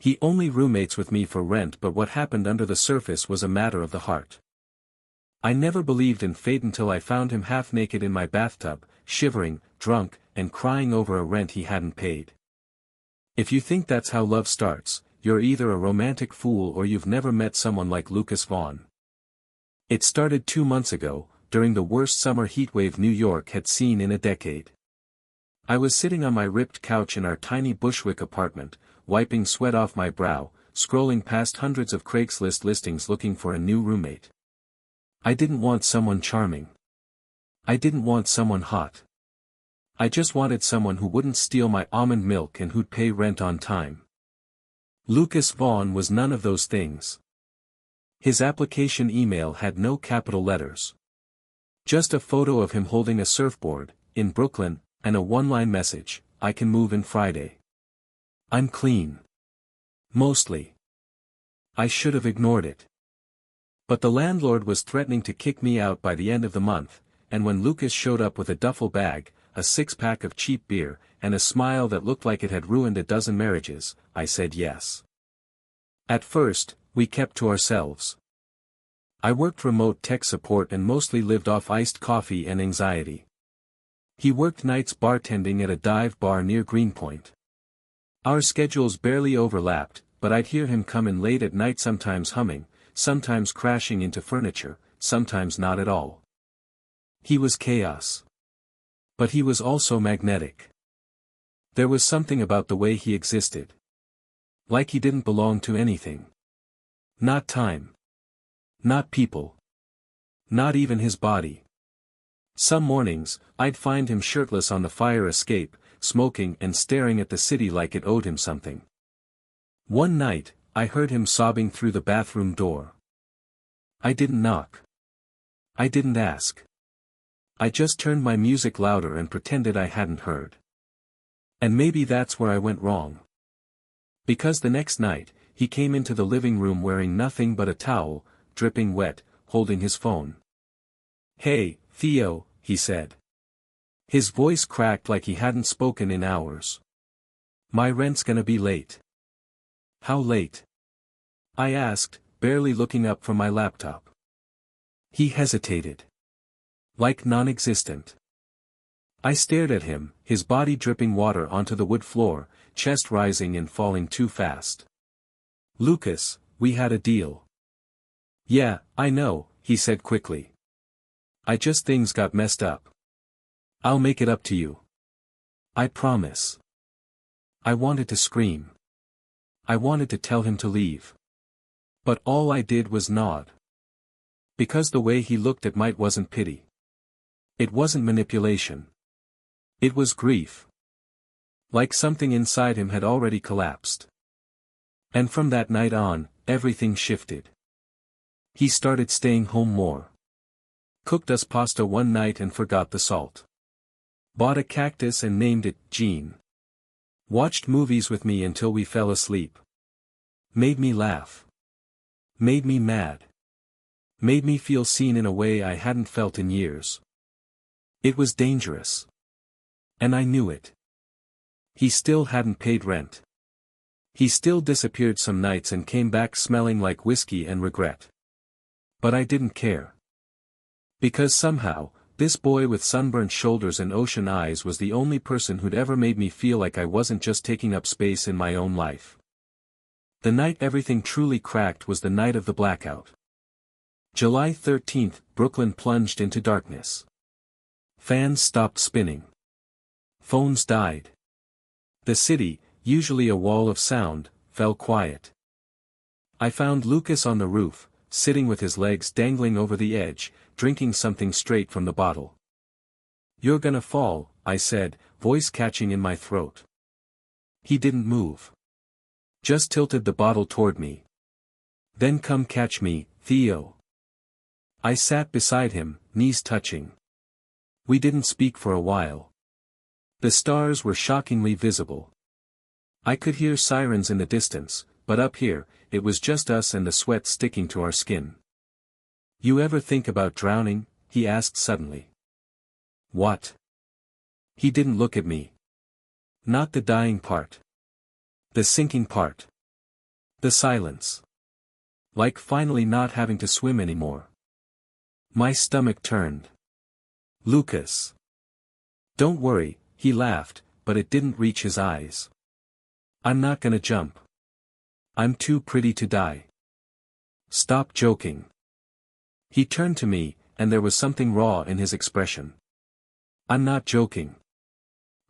He only roommates with me for rent, but what happened under the surface was a matter of the heart. I never believed in fate until I found him half naked in my bathtub, shivering, drunk, and crying over a rent he hadn't paid. If you think that's how love starts, you're either a romantic fool or you've never met someone like Lucas Vaughn. It started 2 months ago, during the worst summer heatwave New York had seen in a decade. I was sitting on my ripped couch in our tiny Bushwick apartment, wiping sweat off my brow, scrolling past hundreds of Craigslist listings looking for a new roommate. I didn't want someone charming. I didn't want someone hot. I just wanted someone who wouldn't steal my almond milk and who'd pay rent on time. Lucas Vaughn was none of those things. His application email had no capital letters. Just a photo of him holding a surfboard, in Brooklyn, and a one-line message, "I can move in Friday. I'm clean." Mostly. I should have ignored it. But the landlord was threatening to kick me out by the end of the month, and when Lucas showed up with a duffel bag, a 6-pack of cheap beer, and a smile that looked like it had ruined a dozen marriages, I said yes. At first, we kept to ourselves. I worked remote tech support and mostly lived off iced coffee and anxiety. He worked nights bartending at a dive bar near Greenpoint. Our schedules barely overlapped, but I'd hear him come in late at night, sometimes humming, sometimes crashing into furniture, sometimes not at all. He was chaos. But he was also magnetic. There was something about the way he existed. Like he didn't belong to anything. Not time. Not people. Not even his body. Some mornings, I'd find him shirtless on the fire escape, smoking and staring at the city like it owed him something. One night, I heard him sobbing through the bathroom door. I didn't knock. I didn't ask. I just turned my music louder and pretended I hadn't heard. And maybe that's where I went wrong. Because the next night, he came into the living room wearing nothing but a towel, dripping wet, holding his phone. "Hey, Theo," he said. His voice cracked like he hadn't spoken in hours. "My rent's gonna be late." "How late?" I asked, barely looking up from my laptop. He hesitated. Like non-existent. I stared at him, his body dripping water onto the wood floor, chest rising and falling too fast. "Lucas, we had a deal." "Yeah, I know," he said quickly. Things got messed up. I'll make it up to you. I promise." I wanted to scream. I wanted to tell him to leave. But all I did was nod. Because the way he looked at me wasn't pity. It wasn't manipulation. It was grief. Like something inside him had already collapsed. And from that night on, everything shifted. He started staying home more. Cooked us pasta one night and forgot the salt. Bought a cactus and named it Jean. Watched movies with me until we fell asleep. Made me laugh. Made me mad. Made me feel seen in a way I hadn't felt in years. It was dangerous. And I knew it. He still hadn't paid rent. He still disappeared some nights and came back smelling like whiskey and regret. But I didn't care. Because somehow, this boy with sunburnt shoulders and ocean eyes was the only person who'd ever made me feel like I wasn't just taking up space in my own life. The night everything truly cracked was the night of the blackout. July 13th, Brooklyn plunged into darkness. Fans stopped spinning. Phones died. The city, usually a wall of sound, fell quiet. I found Lucas on the roof, sitting with his legs dangling over the edge, drinking something straight from the bottle. "You're gonna fall," I said, voice catching in my throat. He didn't move. Just tilted the bottle toward me. "Then come catch me, Theo." I sat beside him, knees touching. We didn't speak for a while. The stars were shockingly visible. I could hear sirens in the distance, but up here, it was just us and the sweat sticking to our skin. "You ever think about drowning?" he asked suddenly. "What?" He didn't look at me. "Not the dying part. The sinking part." The silence. Like finally not having to swim anymore. My stomach turned. Lucas. Don't worry, he laughed, but it didn't reach his eyes. I'm not gonna jump. I'm too pretty to die. Stop joking. He turned to me, and there was something raw in his expression. I'm not joking.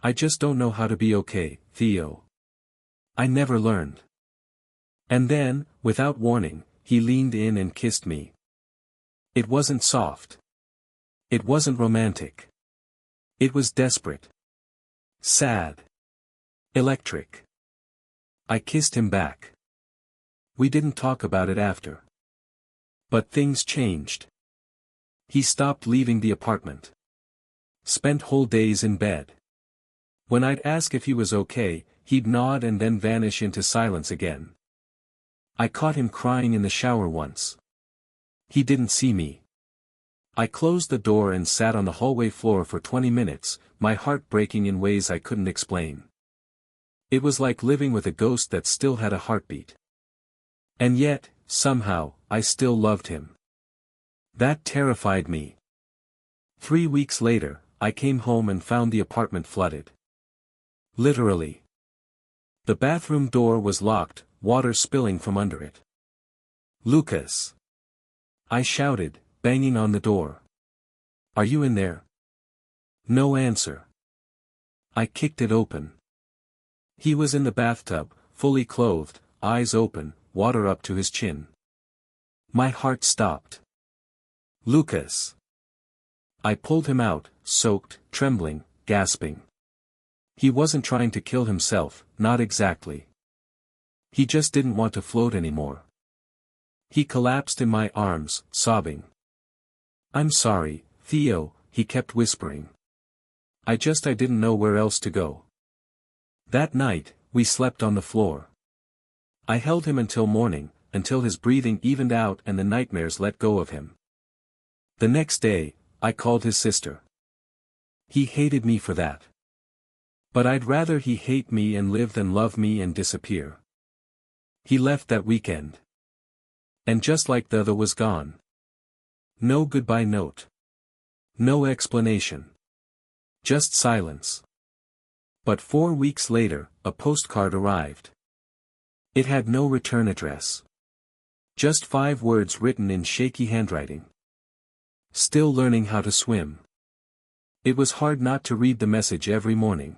I just don't know how to be okay, Theo. I never learned. And then, without warning, he leaned in and kissed me. It wasn't soft. It wasn't romantic. It was desperate. Sad. Electric. I kissed him back. We didn't talk about it after. But things changed. He stopped leaving the apartment. Spent whole days in bed. When I'd ask if he was okay, he'd nod and then vanish into silence again. I caught him crying in the shower once. He didn't see me. I closed the door and sat on the hallway floor for 20 minutes, my heart breaking in ways I couldn't explain. It was like living with a ghost that still had a heartbeat. And yet, somehow, I still loved him. That terrified me. 3 weeks later, I came home and found the apartment flooded. Literally. The bathroom door was locked, water spilling from under it. Lucas. I shouted, banging on the door. Are you in there? No answer. I kicked it open. He was in the bathtub, fully clothed, eyes open, water up to his chin. My heart stopped. Lucas. I pulled him out, soaked, trembling, gasping. He wasn't trying to kill himself, not exactly. He just didn't want to float anymore. He collapsed in my arms, sobbing. I'm sorry, Theo, he kept whispering. I didn't know where else to go. That night, we slept on the floor. I held him until morning, until his breathing evened out and the nightmares let go of him. The next day, I called his sister. He hated me for that. But I'd rather he hate me and live than love me and disappear. He left that weekend. And just like the other was gone. No goodbye note. No explanation. Just silence. But 4 weeks later, a postcard arrived. It had no return address. Just 5 words written in shaky handwriting. Still learning how to swim. It was hard not to read the message every morning.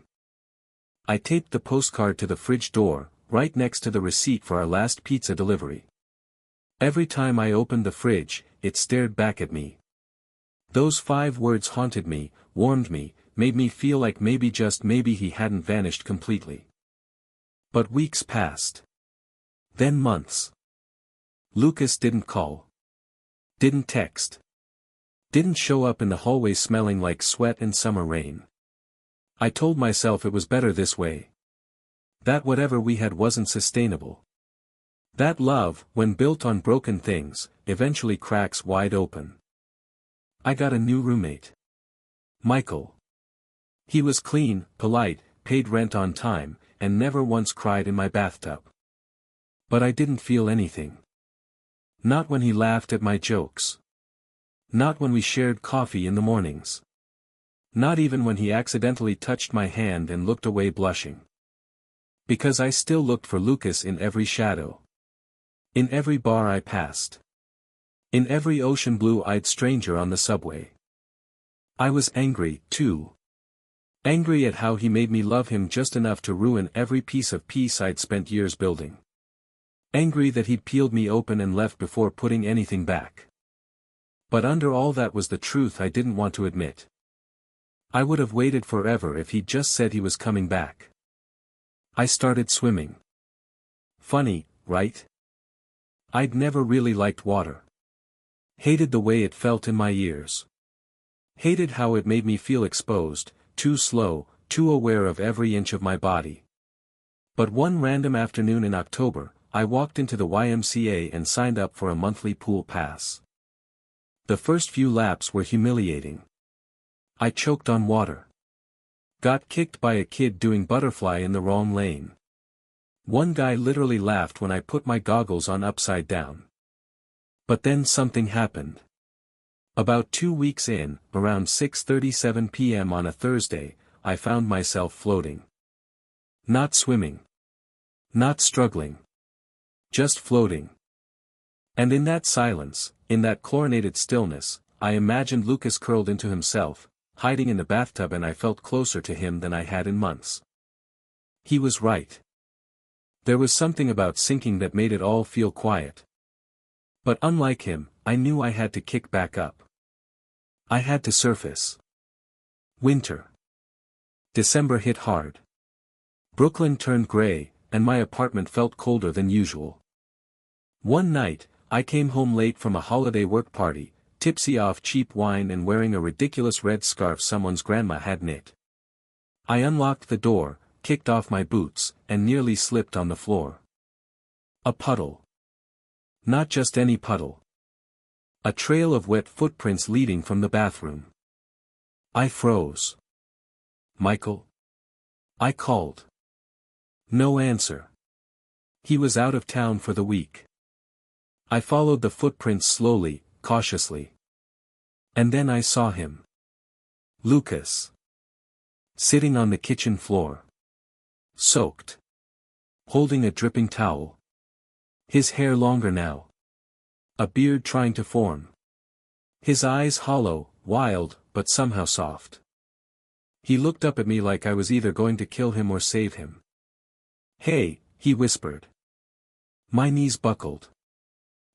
I taped the postcard to the fridge door, right next to the receipt for our last pizza delivery. Every time I opened the fridge, it stared back at me. Those 5 words haunted me, warmed me, made me feel like maybe just maybe he hadn't vanished completely. But weeks passed. Then months. Lucas didn't call. Didn't text. Didn't show up in the hallway smelling like sweat and summer rain. I told myself it was better this way. That whatever we had wasn't sustainable. That love, when built on broken things, eventually cracks wide open. I got a new roommate. Michael. He was clean, polite, paid rent on time, and never once cried in my bathtub. But I didn't feel anything. Not when he laughed at my jokes. Not when we shared coffee in the mornings. Not even when he accidentally touched my hand and looked away blushing. Because I still looked for Lucas in every shadow. In every bar I passed. In every ocean blue-eyed stranger on the subway. I was angry, too. Angry at how he made me love him just enough to ruin every piece of peace I'd spent years building. Angry that he'd peeled me open and left before putting anything back. But under all that was the truth I didn't want to admit. I would have waited forever if he'd just said he was coming back. I started swimming. Funny, right? I'd never really liked water. Hated the way it felt in my ears. Hated how it made me feel exposed, too slow, too aware of every inch of my body. But one random afternoon in October, I walked into the YMCA and signed up for a monthly pool pass. The first few laps were humiliating. I choked on water. Got kicked by a kid doing butterfly in the wrong lane. One guy literally laughed when I put my goggles on upside down. But then something happened. About 2 weeks in, around 6:37 p.m. on a Thursday, I found myself floating. Not swimming. Not struggling. Just floating. And in that silence, in that chlorinated stillness, I imagined Lucas curled into himself, hiding in the bathtub, and I felt closer to him than I had in months. He was right. There was something about sinking that made it all feel quiet. But unlike him, I knew I had to kick back up. I had to surface. Winter. December hit hard. Brooklyn turned gray, and my apartment felt colder than usual. One night, I came home late from a holiday work party, tipsy off cheap wine and wearing a ridiculous red scarf someone's grandma had knit. I unlocked the door, kicked off my boots, and nearly slipped on the floor. A puddle. Not just any puddle. A trail of wet footprints leading from the bathroom. I froze. Michael? I called. No answer. He was out of town for the week. I followed the footprints slowly, cautiously. And then I saw him. Lucas. Sitting on the kitchen floor. Soaked. Holding a dripping towel. His hair longer now. A beard trying to form. His eyes hollow, wild, but somehow soft. He looked up at me like I was either going to kill him or save him. "Hey," he whispered. My knees buckled.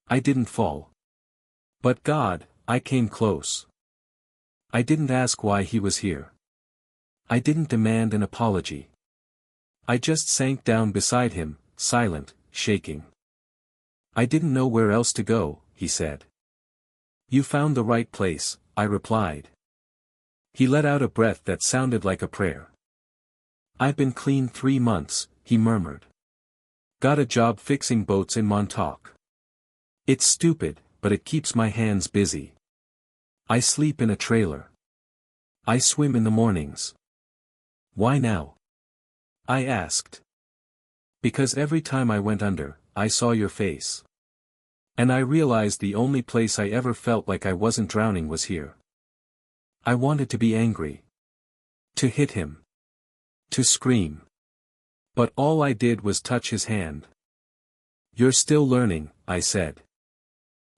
I didn't fall. But God, I came close. I didn't ask why he was here. I didn't demand an apology. I just sank down beside him, silent, shaking. "I didn't know where else to go," he said. "You found the right place," I replied. He let out a breath that sounded like a prayer. "I've been clean 3 months," he murmured. "Got a job fixing boats in Montauk. It's stupid, but it keeps my hands busy. I sleep in a trailer. I swim in the mornings." "Why now?" I asked. "Because every time I went under, I saw your face. And I realized the only place I ever felt like I wasn't drowning was here." I wanted to be angry. To hit him. To scream. But all I did was touch his hand. "You're still learning," I said.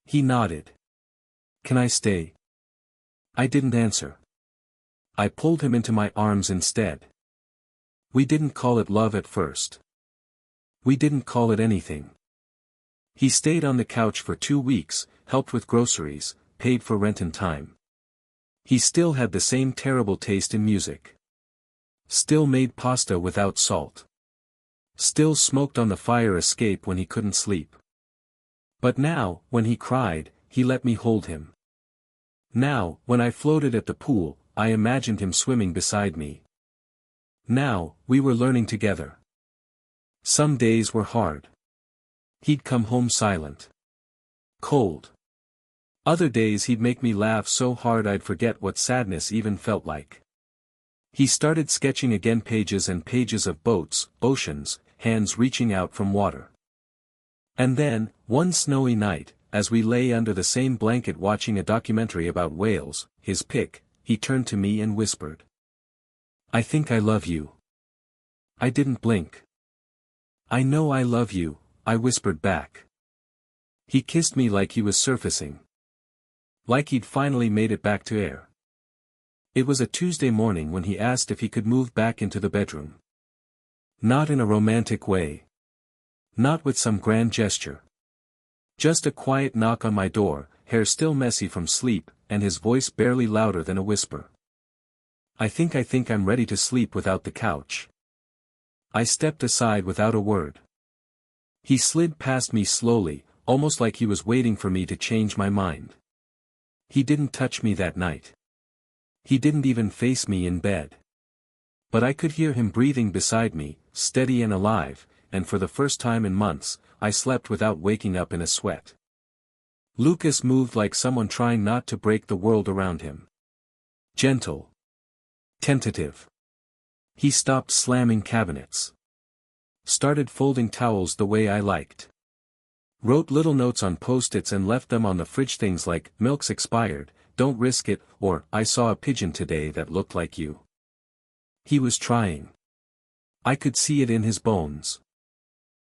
He nodded. "Can I stay?" I didn't answer. I pulled him into my arms instead. We didn't call it love at first. We didn't call it anything. He stayed on the couch for 2 weeks, helped with groceries, paid for rent and time. He still had the same terrible taste in music. Still made pasta without salt. Still smoked on the fire escape when he couldn't sleep. But now, when he cried, he let me hold him. Now, when I floated at the pool, I imagined him swimming beside me. Now, we were learning together. Some days were hard. He'd come home silent. Cold. Other days he'd make me laugh so hard I'd forget what sadness even felt like. He started sketching again, pages and pages of boats, oceans, hands reaching out from water. And then, one snowy night, as we lay under the same blanket watching a documentary about whales, his pick, he turned to me and whispered. "I think I love you." I didn't blink. "I know I love you," I whispered back. He kissed me like he was surfacing. Like he'd finally made it back to air. It was a Tuesday morning when he asked if he could move back into the bedroom. Not in a romantic way. Not with some grand gesture. Just a quiet knock on my door, hair still messy from sleep, and his voice barely louder than a whisper. I think I'm ready to sleep without the couch." I stepped aside without a word. He slid past me slowly, almost like he was waiting for me to change my mind. He didn't touch me that night. He didn't even face me in bed. But I could hear him breathing beside me, steady and alive, and for the first time in months, I slept without waking up in a sweat. Lucas moved like someone trying not to break the world around him. Gentle. Tentative. He stopped slamming cabinets. Started folding towels the way I liked. Wrote little notes on post-its and left them on the fridge, things like, "Milk's expired, don't risk it," or, "I saw a pigeon today that looked like you." He was trying. I could see it in his bones.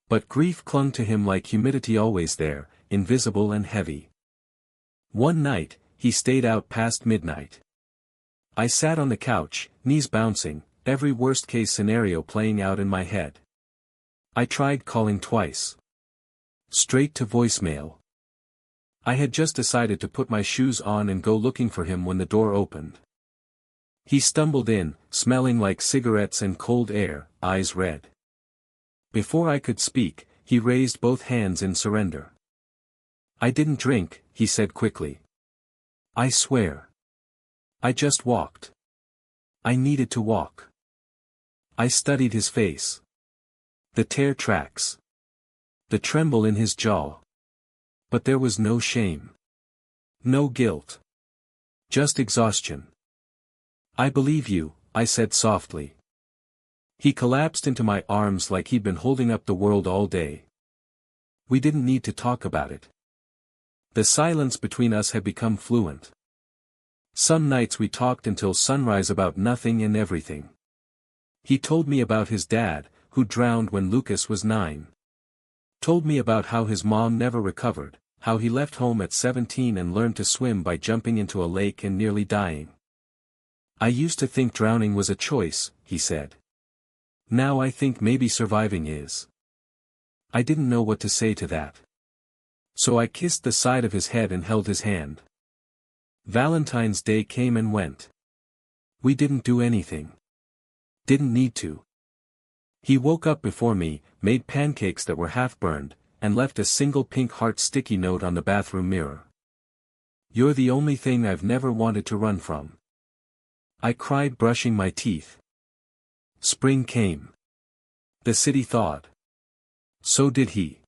But grief clung to him like humidity, always there, invisible and heavy. One night, he stayed out past midnight. I sat on the couch, knees bouncing, every worst-case scenario playing out in my head. I tried calling twice. Straight to voicemail. I had just decided to put my shoes on and go looking for him when the door opened. He stumbled in, smelling like cigarettes and cold air, eyes red. Before I could speak, he raised both hands in surrender. "I didn't drink," he said quickly. "I swear. I just walked. I needed to walk." I studied his face. The tear tracks. The tremble in his jaw. But there was no shame. No guilt. Just exhaustion. "I believe you," I said softly. He collapsed into my arms like he'd been holding up the world all day. We didn't need to talk about it. The silence between us had become fluent. Some nights we talked until sunrise about nothing and everything. He told me about his dad, who drowned when Lucas was 9. Told me about how his mom never recovered, how he left home at 17 and learned to swim by jumping into a lake and nearly dying. "I used to think drowning was a choice," he said. "Now I think maybe surviving is." I didn't know what to say to that. So I kissed the side of his head and held his hand. Valentine's Day came and went. We didn't do anything. Didn't need to. He woke up before me, made pancakes that were half burned, and left a single pink heart sticky note on the bathroom mirror. "You're the only thing I've never wanted to run from." I cried, brushing my teeth. Spring came. The city thawed. So did he.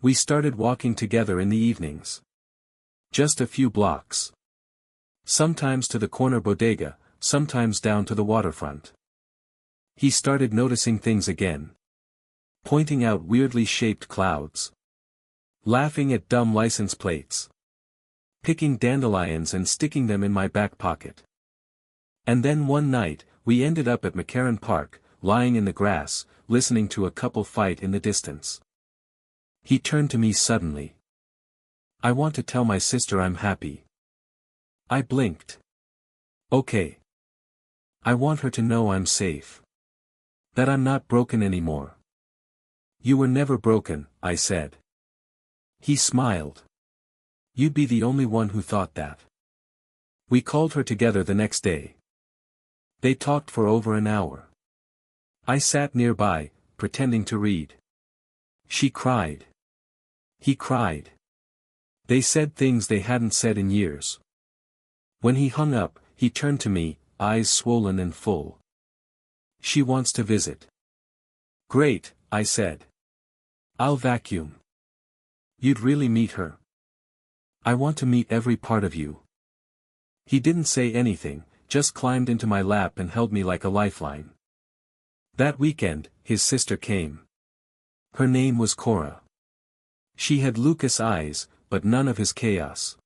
We started walking together in the evenings. Just a few blocks. Sometimes to the corner bodega, sometimes down to the waterfront. He started noticing things again. Pointing out weirdly shaped clouds. Laughing at dumb license plates. Picking dandelions and sticking them in my back pocket. And then one night, we ended up at McCarran Park, lying in the grass, listening to a couple fight in the distance. He turned to me suddenly. "I want to tell my sister I'm happy." I blinked. "Okay. I want her to know I'm safe. That I'm not broken anymore." "You were never broken," I said. He smiled. "You'd be the only one who thought that." We called her together the next day. They talked for over an hour. I sat nearby, pretending to read. She cried. He cried. They said things they hadn't said in years. When he hung up, he turned to me, eyes swollen and full. "She wants to visit." "Great," I said. "I'll vacuum." "You'd really meet her?" "I want to meet every part of you." He didn't say anything, just climbed into my lap and held me like a lifeline. That weekend, his sister came. Her name was Cora. She had Lucas eyes, but none of his chaos.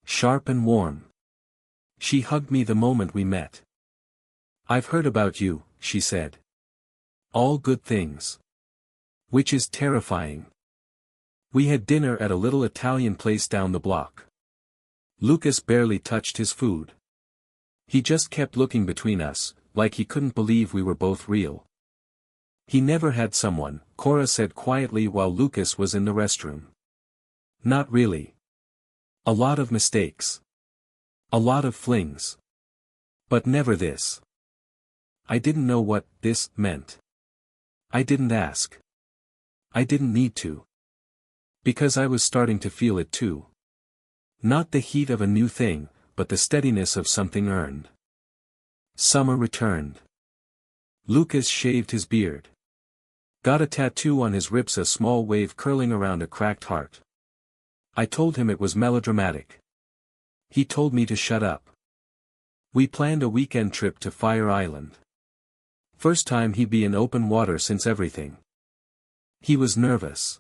Sharp and warm. She hugged me the moment we met. "I've heard about you," she said. "All good things." Which is terrifying. We had dinner at a little Italian place down the block. Lucas barely touched his food. He just kept looking between us, like he couldn't believe we were both real. "He never had someone," Cora said quietly while Lucas was in the restroom. "Not really. A lot of mistakes. A lot of flings. But never this." I didn't know what this meant. I didn't ask. I didn't need to. Because I was starting to feel it too. Not the heat of a new thing, but the steadiness of something earned. Summer returned. Lucas shaved his beard. Got a tattoo on his ribs, a small wave curling around a cracked heart. I told him it was melodramatic. He told me to shut up. We planned a weekend trip to Fire Island. First time he'd be in open water since everything. He was nervous.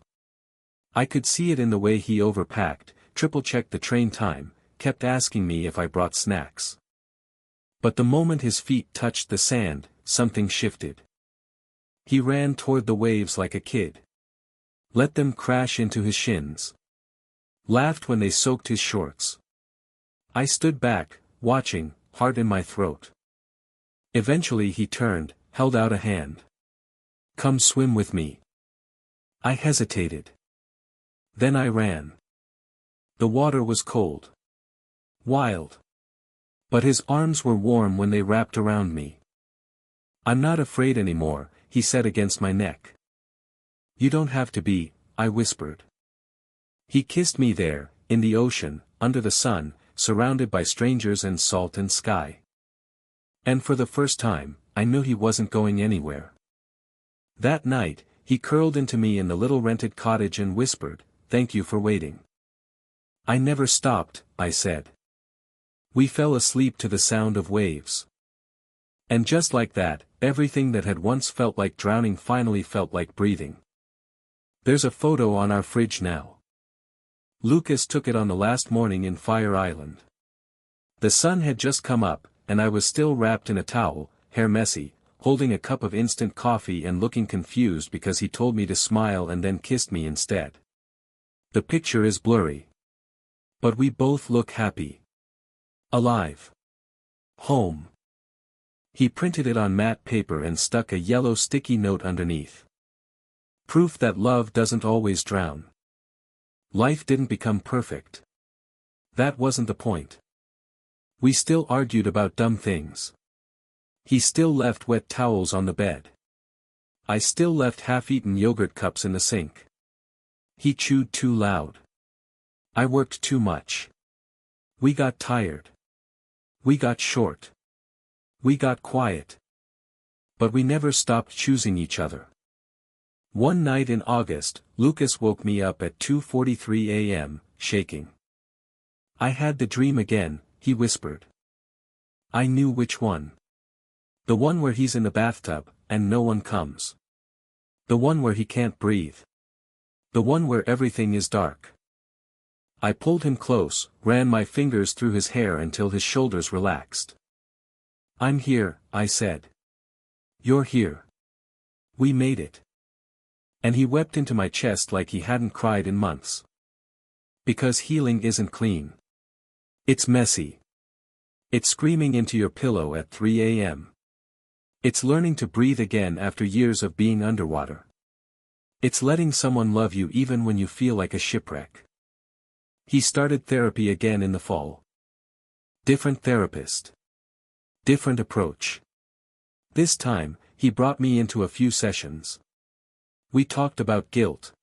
I could see it in the way he overpacked, triple-checked the train time, kept asking me if I brought snacks. But the moment his feet touched the sand, something shifted. He ran toward the waves like a kid. Let them crash into his shins. Laughed when they soaked his shorts. I stood back, watching, heart in my throat. Eventually he turned, held out a hand. "Come swim with me." I hesitated. Then I ran. The water was cold. Wild. But his arms were warm when they wrapped around me. "I'm not afraid anymore," he said against my neck. "You don't have to be," I whispered. He kissed me there, in the ocean, under the sun, surrounded by strangers and salt and sky. And for the first time, I knew he wasn't going anywhere. That night, he curled into me in the little rented cottage and whispered, "Thank you for waiting." "I never stopped," I said. We fell asleep to the sound of waves. And just like that, everything that had once felt like drowning finally felt like breathing. There's a photo on our fridge now. Lucas took it on the last morning in Fire Island. The sun had just come up, and I was still wrapped in a towel, hair messy, holding a cup of instant coffee and looking confused because he told me to smile and then kissed me instead. The picture is blurry. But we both look happy. Alive. Home. He printed it on matte paper and stuck a yellow sticky note underneath. Proof that love doesn't always drown. Life didn't become perfect. That wasn't the point. We still argued about dumb things. He still left wet towels on the bed. I still left half-eaten yogurt cups in the sink. He chewed too loud. I worked too much. We got tired. We got short. We got quiet. But we never stopped choosing each other. One night in August, Lucas woke me up at 2:43 a.m., shaking. "I had the dream again," he whispered. I knew which one. The one where he's in the bathtub, and no one comes. The one where he can't breathe. The one where everything is dark. I pulled him close, ran my fingers through his hair until his shoulders relaxed. "I'm here," I said. "You're here. We made it." And he wept into my chest like he hadn't cried in months. Because healing isn't clean. It's messy. It's screaming into your pillow at 3 a.m. It's learning to breathe again after years of being underwater. It's letting someone love you even when you feel like a shipwreck. He started therapy again in the fall. Different therapist. Different approach. This time, he brought me into a few sessions. We talked about guilt.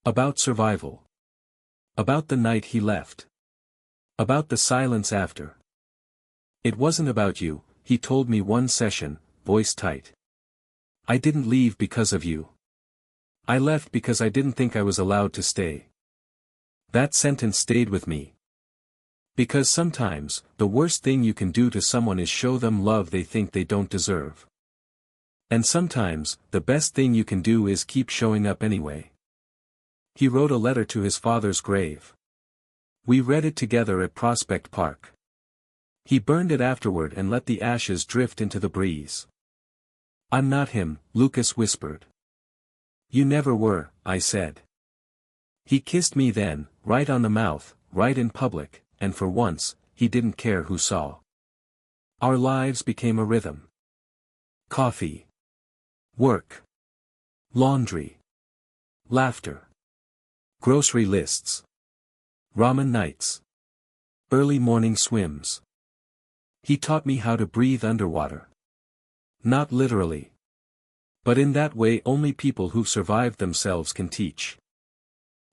About survival. About the night he left. About the silence after. "It wasn't about you," he told me one session, voice tight. "I didn't leave because of you. I left because I didn't think I was allowed to stay." That sentence stayed with me. Because sometimes, the worst thing you can do to someone is show them love they think they don't deserve. And sometimes, the best thing you can do is keep showing up anyway. He wrote a letter to his father's grave. We read it together at Prospect Park. He burned it afterward and let the ashes drift into the breeze. "I'm not him," Lucas whispered. "You never were," I said. He kissed me then, right on the mouth, right in public, and for once, he didn't care who saw. Our lives became a rhythm. Coffee. Work. Laundry. Laughter. Grocery lists. Ramen nights. Early morning swims. He taught me how to breathe underwater. Not literally. But in that way only people who've survived themselves can teach.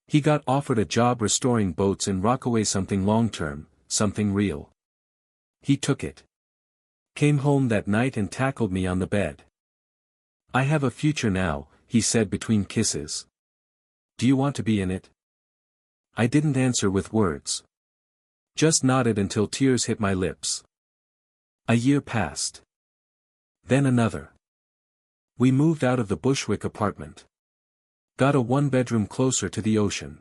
He got offered a job restoring boats in Rockaway, something long-term, something real. He took it. Came home that night and tackled me on the bed. "I have a future now," he said between kisses. "Do you want to be in it?" I didn't answer with words. Just nodded until tears hit my lips. A year passed. Then another. We moved out of the Bushwick apartment. Got a one-bedroom closer to the ocean.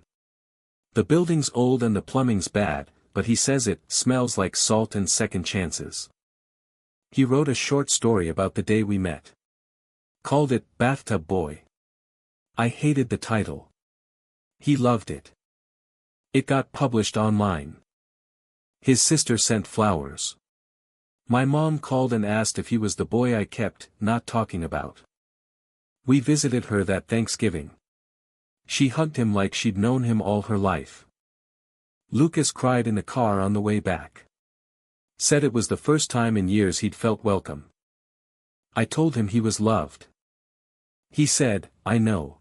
The building's old and the plumbing's bad, but he says it smells like salt and second chances. He wrote a short story about the day we met. Called it Bathtub Boy. I hated the title. He loved it. It got published online. His sister sent flowers. My mom called and asked if he was the boy I kept not talking about. We visited her that Thanksgiving. She hugged him like she'd known him all her life. Lucas cried in the car on the way back. Said it was the first time in years he'd felt welcome. I told him he was loved. He said, I know.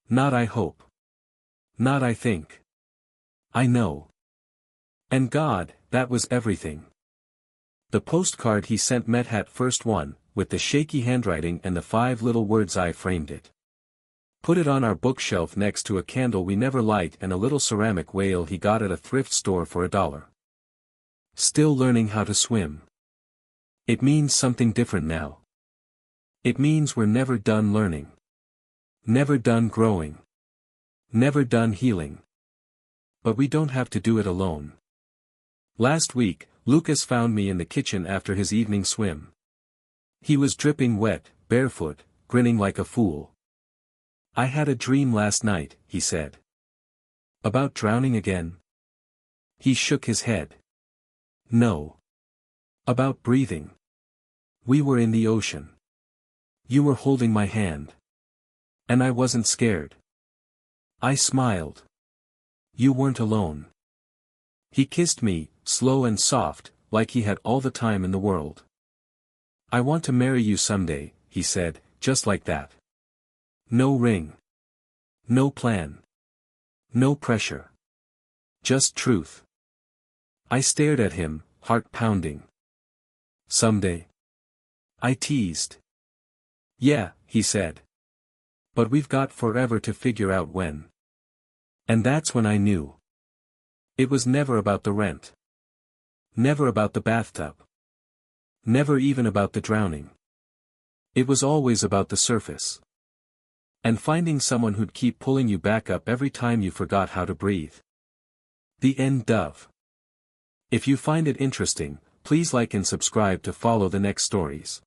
Not I hope. Not I think. I know. And God, that was everything. The postcard he sent met that first one, with the shaky handwriting and the 5 little words I framed it. Put it on our bookshelf next to a candle we never light and a little ceramic whale he got at a thrift store for $1. Still learning how to swim. It means something different now. It means we're never done learning. Never done growing. Never done healing. But we don't have to do it alone. Last week, Lucas found me in the kitchen after his evening swim. He was dripping wet, barefoot, grinning like a fool. I had a dream last night, he said. About drowning again? He shook his head. No. About breathing. We were in the ocean. You were holding my hand. And I wasn't scared. I smiled. You weren't alone. He kissed me, slow and soft, like he had all the time in the world. I want to marry you someday, he said, just like that. No ring. No plan. No pressure. Just truth. I stared at him, heart pounding. Someday. I teased. Yeah, he said. But we've got forever to figure out when. And that's when I knew. It was never about the rent. Never about the bathtub. Never even about the drowning. It was always about the surface. And finding someone who'd keep pulling you back up every time you forgot how to breathe. The end. Dove. If you find it interesting, please like and subscribe to follow the next stories.